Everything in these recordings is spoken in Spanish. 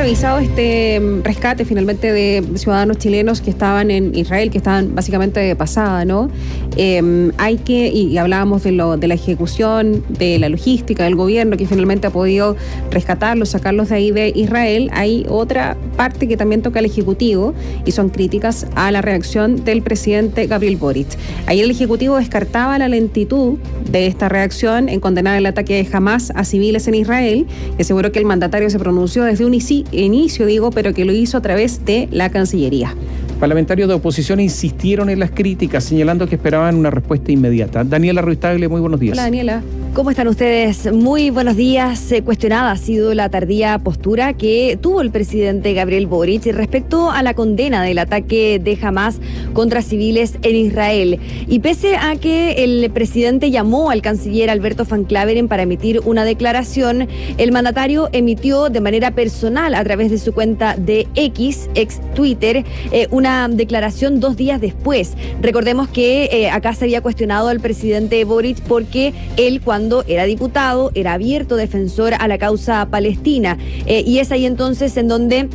revisado este rescate finalmente de ciudadanos chilenos que estaban en Israel, que estaban básicamente de pasada, ¿no? Y hablábamos de la ejecución, de la logística del gobierno que finalmente ha podido rescatarlos, sacarlos de ahí de Israel. Hay otra parte que también toca al Ejecutivo y son críticas a la reacción del presidente Gabriel Boric. Ayer el Ejecutivo descartaba la lentitud de esta reacción en condenar el ataque de Hamás a civiles en Israel y aseguró que el mandatario se pronunció desde un inicio, pero que lo hizo a través de la Cancillería. Parlamentarios de oposición insistieron en las críticas, señalando que esperaban una respuesta inmediata. Daniela Ruiz Tagle, muy buenos días. Hola, Daniela. ¿Cómo están ustedes? Muy buenos días. Cuestionada ha sido la tardía postura que tuvo el presidente Gabriel Boric respecto a la condena del ataque de Hamás contra civiles en Israel. Y pese a que el presidente llamó al canciller Alberto Van Claveren para emitir una declaración, el mandatario emitió de manera personal a través de su cuenta de ex Twitter, una declaración 2 días después. Recordemos que acá se había cuestionado al presidente Boric porque él, cuando era diputado, era abierto defensor a la causa palestina. Y es ahí entonces en donde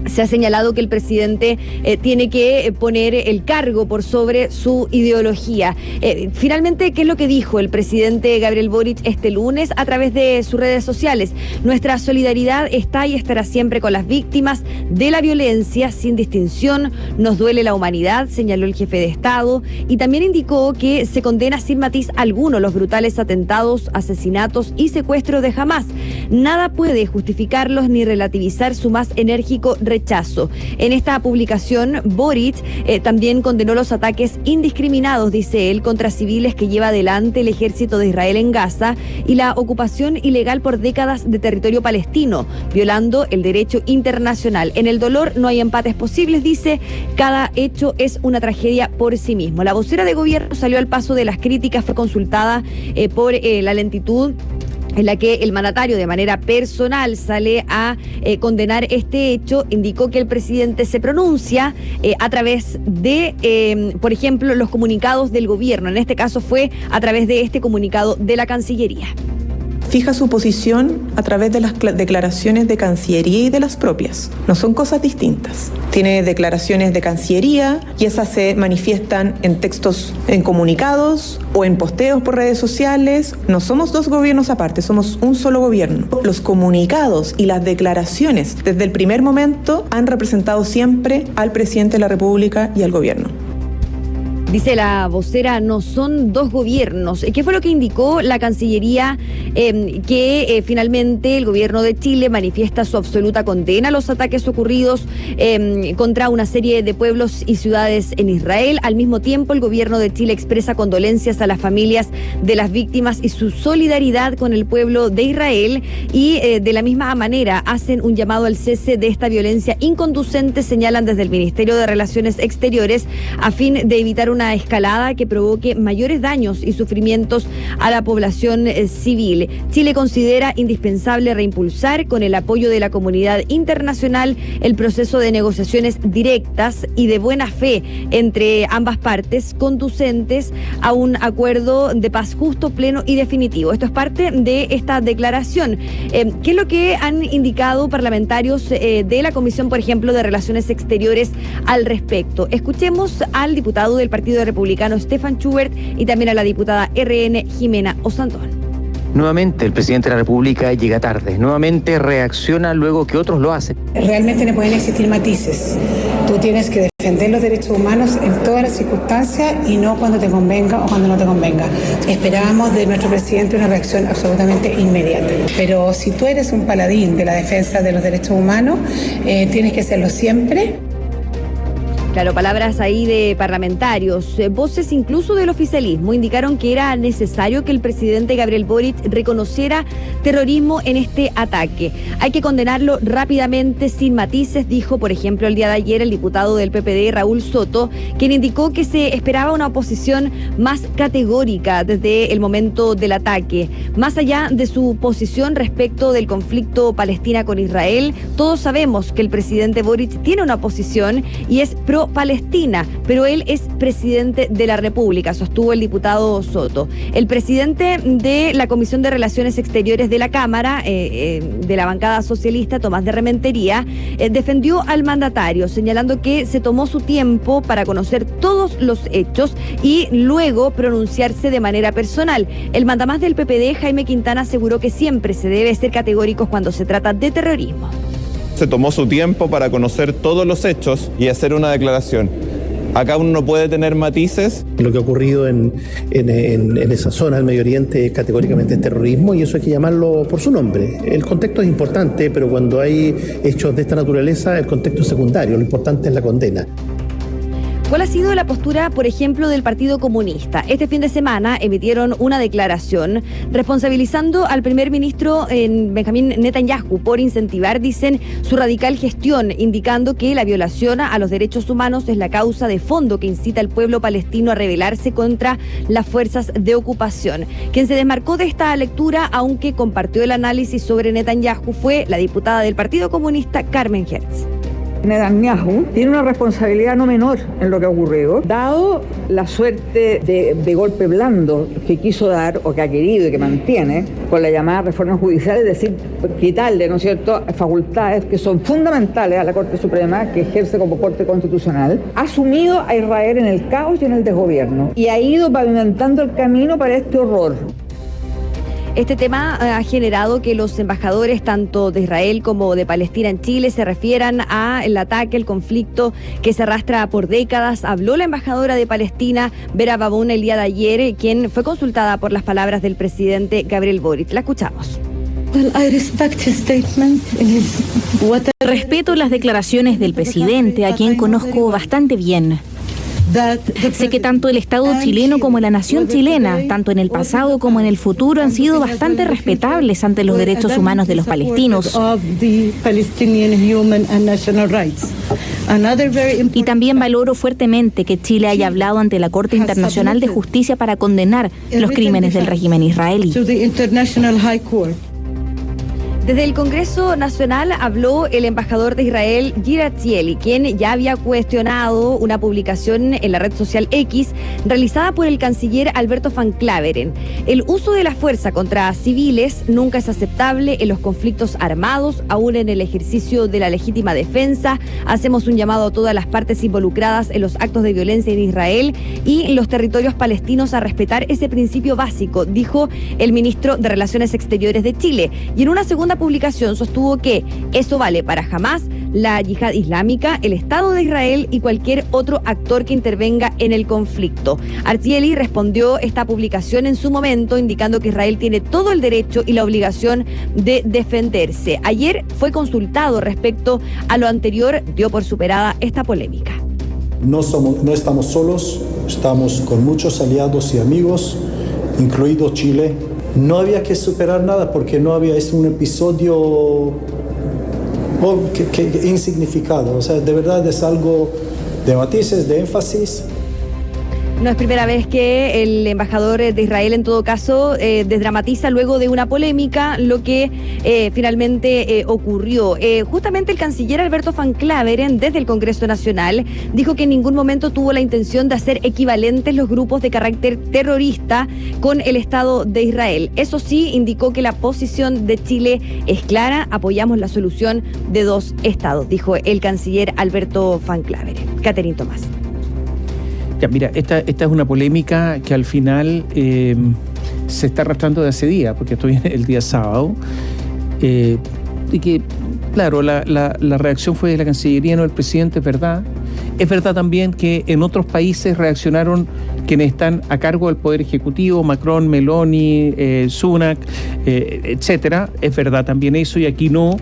se ha señalado que el presidente tiene que poner el cargo por sobre su ideología. Finalmente, ¿qué es lo que dijo el presidente Gabriel Boric este lunes a través de sus redes sociales? Nuestra solidaridad está y estará siempre con las víctimas de la violencia sin distinción. Nos duele la humanidad, señaló el jefe de Estado, y también indicó que se condena sin matiz alguno los brutales atentados, asesinatos y secuestros de Hamás. Nada puede justificarlos ni relativizar su más enérgico rechazo. En esta publicación, Boric también condenó los ataques indiscriminados, dice él, contra civiles que lleva adelante el ejército de Israel en Gaza y la ocupación ilegal por décadas de territorio palestino, violando el derecho internacional. En el dolor no hay empates posibles, dice, cada hecho es una tragedia por sí mismo. La vocera de gobierno salió al paso de las críticas, fue consultada por la lentitud en la que el mandatario de manera personal sale a condenar este hecho. Indicó que el presidente se pronuncia a través de, por ejemplo, los comunicados del gobierno. En este caso fue a través de este comunicado de la Cancillería. Fija su posición a través de las declaraciones de Cancillería y de las propias. No son cosas distintas. Tiene declaraciones de Cancillería y esas se manifiestan en textos, en comunicados o en posteos por redes sociales. No somos 2 gobiernos aparte, somos un solo gobierno. Los comunicados y las declaraciones desde el primer momento han representado siempre al presidente de la República y al gobierno. Dice la vocera, no son 2 gobiernos. ¿Qué fue lo que indicó la Cancillería? Que finalmente el gobierno de Chile manifiesta su absoluta condena a los ataques ocurridos contra una serie de pueblos y ciudades en Israel. Al mismo tiempo, el gobierno de Chile expresa condolencias a las familias de las víctimas y su solidaridad con el pueblo de Israel. Y de la misma manera hacen un llamado al cese de esta violencia inconducente, señalan desde el Ministerio de Relaciones Exteriores, a fin de evitar una escalada que provoque mayores daños y sufrimientos a la población civil. Chile considera indispensable reimpulsar, con el apoyo de la comunidad internacional, el proceso de negociaciones directas y de buena fe entre ambas partes, conducentes a un acuerdo de paz justo, pleno y definitivo. Esto es parte de esta declaración. ¿Qué es lo que han indicado parlamentarios de la Comisión, por ejemplo, de Relaciones Exteriores al respecto? Escuchemos al diputado del Partido Republicano Stefan Schubert y también a la diputada RN Jimena Osandón. Nuevamente el presidente de la República llega tarde, nuevamente reacciona luego que otros lo hacen. Realmente no pueden existir matices. Tú tienes que defender los derechos humanos en todas las circunstancias y no cuando te convenga o cuando no te convenga. Esperábamos de nuestro presidente una reacción absolutamente inmediata. Pero si tú eres un paladín de la defensa de los derechos humanos, tienes que hacerlo siempre. Claro, palabras ahí de parlamentarios. Voces incluso del oficialismo indicaron que era necesario que el presidente Gabriel Boric reconociera terrorismo en este ataque. Hay que condenarlo rápidamente, sin matices, dijo, por ejemplo, el día de ayer el diputado del PPD, Raúl Soto, quien indicó que se esperaba una oposición más categórica desde el momento del ataque. Más allá de su posición respecto del conflicto Palestina con Israel, todos sabemos que el presidente Boric tiene una posición y es pro pro-Palestina, pero él es presidente de la República, sostuvo el diputado Soto. El presidente de la Comisión de Relaciones Exteriores de la Cámara, de la bancada socialista, Tomás de Rementería, defendió al mandatario, señalando que se tomó su tiempo para conocer todos los hechos y luego pronunciarse de manera personal. El mandamás del PPD, Jaime Quintana, aseguró que siempre se debe ser categóricos cuando se trata de terrorismo. Se tomó su tiempo para conocer todos los hechos y hacer una declaración. Acá uno no puede tener matices. Lo que ha ocurrido en esa zona del Medio Oriente categóricamente es terrorismo y eso hay que llamarlo por su nombre. El contexto es importante, pero cuando hay hechos de esta naturaleza, el contexto es secundario. Lo importante es la condena. ¿Cuál ha sido la postura, por ejemplo, del Partido Comunista? Este fin de semana emitieron una declaración responsabilizando al primer ministro Benjamín Netanyahu por incentivar, dicen, su radical gestión, indicando que la violación a los derechos humanos es la causa de fondo que incita al pueblo palestino a rebelarse contra las fuerzas de ocupación. Quien se desmarcó de esta lectura, aunque compartió el análisis sobre Netanyahu, fue la diputada del Partido Comunista, Carmen Hertz. Netanyahu tiene una responsabilidad no menor en lo que ha ocurrido, dado la suerte de golpe blando que quiso dar, o que ha querido y que mantiene, con la llamada reforma judicial, es decir, quitarle, ¿no es cierto?, facultades que son fundamentales a la Corte Suprema, que ejerce como Corte Constitucional. Ha sumido a Israel en el caos y en el desgobierno, y ha ido pavimentando el camino para este horror. Este tema ha generado que los embajadores tanto de Israel como de Palestina en Chile se refieran al ataque, el conflicto que se arrastra por décadas. Habló la embajadora de Palestina, Vera Babún, el día de ayer, quien fue consultada por las palabras del presidente Gabriel Boric. La escuchamos. Respeto las declaraciones del presidente, a quien conozco bastante bien. Sé que tanto el Estado chileno como la nación chilena, tanto en el pasado como en el futuro, han sido bastante respetables ante los derechos humanos de los palestinos. Y también valoro fuertemente que Chile haya hablado ante la Corte Internacional de Justicia para condenar los crímenes del régimen israelí. Desde el Congreso Nacional habló el embajador de Israel, Gilad Zieli, quien ya había cuestionado una publicación en la red social X realizada por el canciller Alberto Van Claveren. El uso de la fuerza contra civiles nunca es aceptable en los conflictos armados, aún en el ejercicio de la legítima defensa. Hacemos un llamado a todas las partes involucradas en los actos de violencia en Israel y los territorios palestinos a respetar ese principio básico, dijo el ministro de Relaciones Exteriores de Chile. Y en una segunda publicación sostuvo que eso vale para Hamás, la Yihad Islámica, el Estado de Israel y cualquier otro actor que intervenga en el conflicto. Arzieli respondió esta publicación en su momento, indicando que Israel tiene todo el derecho y la obligación de defenderse. Ayer fue consultado respecto a lo anterior, dio por superada esta polémica. No estamos solos, estamos con muchos aliados y amigos, incluido Chile. No había que superar nada porque no había, es un episodio que insignificado, o sea, de verdad es algo de matices, de énfasis. No es primera vez que el embajador de Israel, en todo caso, desdramatiza luego de una polémica lo que finalmente ocurrió. Justamente el canciller Alberto Van Claveren, desde el Congreso Nacional, dijo que en ningún momento tuvo la intención de hacer equivalentes los grupos de carácter terrorista con el Estado de Israel. Eso sí, indicó que la posición de Chile es clara, apoyamos la solución de dos estados, dijo el canciller Alberto Van Claveren. Catherine Tomás. Ya, mira, esta es una polémica que al final se está arrastrando de hace días, porque esto viene el día sábado, y que, claro, la reacción fue de la Cancillería, no del presidente, es verdad. Es verdad también que en otros países reaccionaron quienes están a cargo del Poder Ejecutivo, Macron, Meloni, Sunak, etcétera. Es verdad también eso, y aquí no.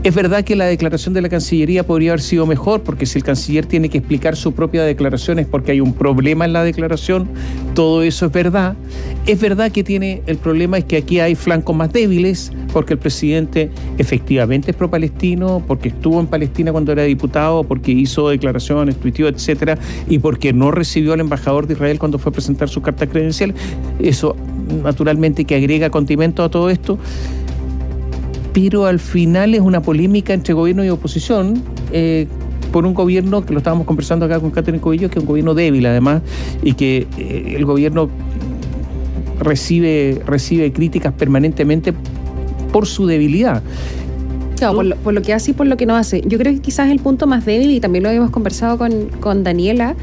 Es verdad que la declaración de la Cancillería podría haber sido mejor, porque si el canciller tiene que explicar su propia declaración es porque hay un problema en la declaración, todo eso es verdad. Es verdad que tiene el problema es que aquí hay flancos más débiles, porque el presidente efectivamente es pro-palestino, porque estuvo en Palestina cuando era diputado, porque hizo declaraciones, tuiteó, etcétera, y porque no recibió al embajador de Israel cuando fue a presentar su carta credencial. Eso, naturalmente, que agrega condimento a todo esto. Pero al final es una polémica entre gobierno y oposición, por un gobierno que lo estábamos conversando acá con Catherine Cubillos, que es un gobierno débil además, y que el gobierno recibe críticas permanentemente por su debilidad. Claro, por lo que hace y por lo que no hace. Yo creo que quizás el punto más débil, y también lo habíamos conversado con Daniela,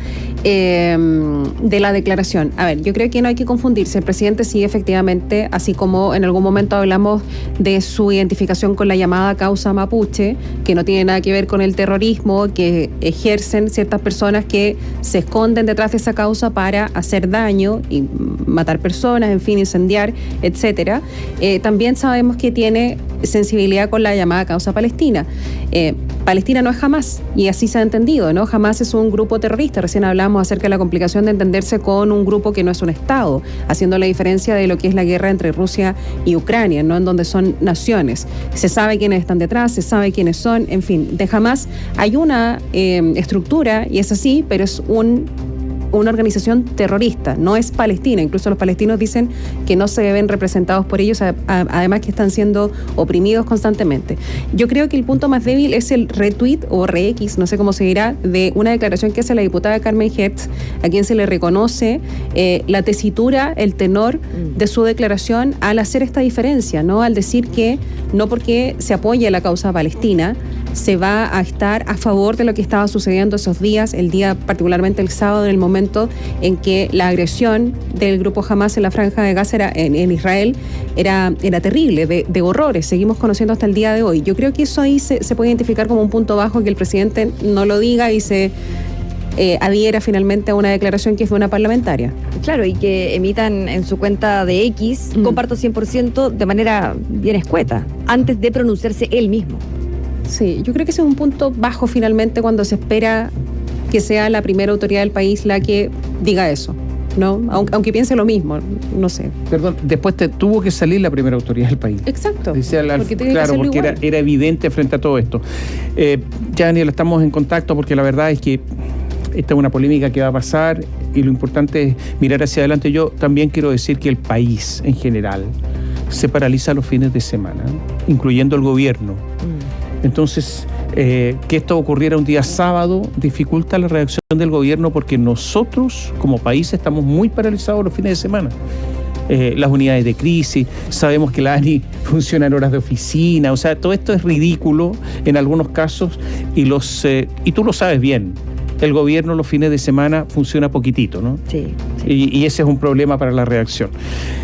de la declaración. A ver, yo creo que no hay que confundirse. El presidente sí, efectivamente, así como en algún momento hablamos de su identificación con la llamada causa mapuche, que no tiene nada que ver con el terrorismo que ejercen ciertas personas que se esconden detrás de esa causa para hacer daño y matar personas, en fin, incendiar, etcétera. También sabemos que tiene sensibilidad con la llamada causa palestina. Palestina no es Hamás, y así se ha entendido, ¿no? Hamás es un grupo terrorista. Recién hablamos acerca de la complicación de entenderse con un grupo que no es un Estado, haciendo la diferencia de lo que es la guerra entre Rusia y Ucrania, ¿no? En donde son naciones. Se sabe quiénes están detrás, se sabe quiénes son, en fin. De Hamás hay una estructura, y es así, pero es una organización terrorista, no es Palestina. Incluso los palestinos dicen que no se ven representados por ellos, además que están siendo oprimidos constantemente. Yo creo que el punto más débil es el retweet o rex, no sé cómo se dirá, de una declaración que hace la diputada Carmen Hertz, a quien se le reconoce la tesitura, el tenor de su declaración al hacer esta diferencia, ¿no? Al decir que no porque se apoye la causa palestina se va a estar a favor de lo que estaba sucediendo esos días, el día particularmente el sábado, en el momento en que la agresión del grupo Hamás en la Franja de Gaza en Israel era terrible, de horrores. Seguimos conociendo hasta el día de hoy. Yo creo que eso ahí se puede identificar como un punto bajo, que el presidente no lo diga y se adhiera finalmente a una declaración que fue una parlamentaria. Claro, y que emitan en su cuenta de X, comparto 100%, de manera bien escueta, antes de pronunciarse él mismo. Sí, yo creo que ese es un punto bajo finalmente cuando se espera que sea la primera autoridad del país la que diga eso, ¿no? Aunque piense lo mismo, no sé. Perdón, después tuvo que salir la primera autoridad del país. Exacto. Porque era evidente frente a todo esto. Ya, Daniela, estamos en contacto porque la verdad es que esta es una polémica que va a pasar y lo importante es mirar hacia adelante. Yo también quiero decir que el país en general se paraliza los fines de semana, incluyendo el gobierno. Entonces, que esto ocurriera un día sábado dificulta la reacción del gobierno porque nosotros como país estamos muy paralizados los fines de semana. Las unidades de crisis, sabemos que la ANI funciona en horas de oficina, o sea, todo esto es ridículo en algunos casos y tú lo sabes bien. El gobierno los fines de semana funciona poquitito, ¿no? Sí. Y ese es un problema para la reacción.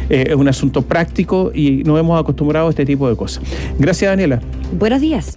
Es un asunto práctico y nos hemos acostumbrado a este tipo de cosas. Gracias, Daniela. Buenos días.